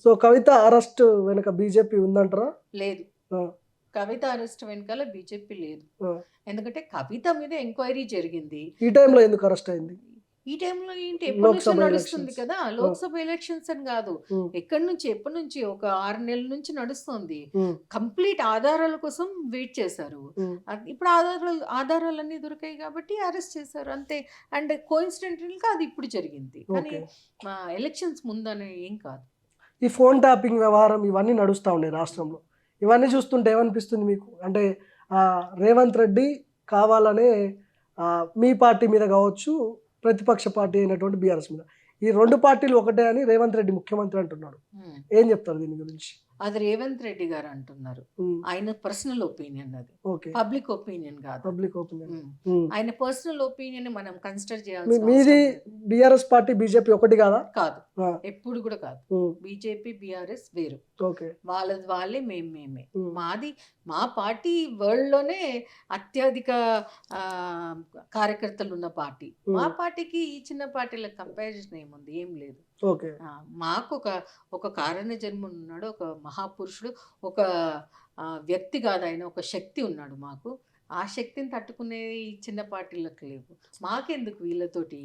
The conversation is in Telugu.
సో కవిత అరెస్ట్ వెనక బీజేపీ ఉందంటారా? లేదు. ఆ, కవిత అరెస్ట్ వెనకాల బీజేపీ లేదు. ఆ. ఎందుకంటే కవిత మీద ఎంక్వైరీ జరిగింది. ఈ టైంలో ఎందుకు అరెస్ట్ అయింది? ఈ టైంలో ఏంటి ఎప్పటి నుంచో లోక్సభ నడుస్తుంది ఎలక్షన్స్. కదా! లోక్సభ ఎలక్షన్స్ అని కాదు. ఎప్పటి నుంచి ఒక 6 నెలల నుంచి నడుస్తుంది. కంప్లీట్ ఆధారాల కోసం వెయిట్ చేశారు. ఇప్పుడు ఆధారాలన్నీ దొరికాయి కాబట్టి అరెస్ట్ చేశారు అంతే. అండ్ కోఇన్సిడెంటల్‌గా అది ఇప్పుడు జరిగింది. కానీ ఎలక్షన్స్ ముందని ఏం కాదు. ఈ ఫోన్ ట్యాపింగ్ వ్యవహారం ఇవన్నీ నడుస్తూ ఉన్నాయి రాష్ట్రంలో. ఇవన్నీ చూస్తుంటే ఏమనిపిస్తుంది మీకు? అంటే రేవంత్ రెడ్డి కావాలనే మీ పార్టీ మీద కావచ్చు, ప్రతిపక్ష పార్టీ అయినటువంటి బీఆర్ఎస్ మీద, ఈ 2 పార్టీలు ఒకటే అని రేవంత్ రెడ్డి ముఖ్యమంత్రి అంటున్నాడు. ఏం చెప్తారు దీని గురించి? అది రేవంత్ రెడ్డి గారు అంటున్నారు. ఆయన పర్సనల్ ఒపీనియన్ అది. పబ్లిక్ ఒపీనియన్ కాదు. Public opinion. ఆయన పర్సనల్ ఒపీనియన్ మనం కన్సిడర్ చేయాల్సి. మీది బీఆర్ఎస్ పార్టీ బీజేపీ ఒకటి కాదా? కాదు, ఎప్పుడు కూడా కాదు. బీజేపీ బీఆర్ఎస్ వేరు. వాళ్ళది వాళ్ళే, మేమే. మాది మా పార్టీ వరల్డ్ లోనే అత్యధిక కార్యకర్తలు ఉన్న పార్టీ. మా పార్టీకి ఈ చిన్న పార్టీల కంపారిజన్ ఏముంది? ఏం లేదు. మాకు ఒక కారణ జన్మ ఉన్నాడు, ఒక మహాపురుషుడు, ఒక వ్యక్తి కాదు ఆయన, ఒక శక్తి ఉన్నాడు మాకు. ఆ శక్తిని తట్టుకునే ఈ చిన్న పార్టీలకు లేవు. మాకెందుకు వీళ్ళతోటి?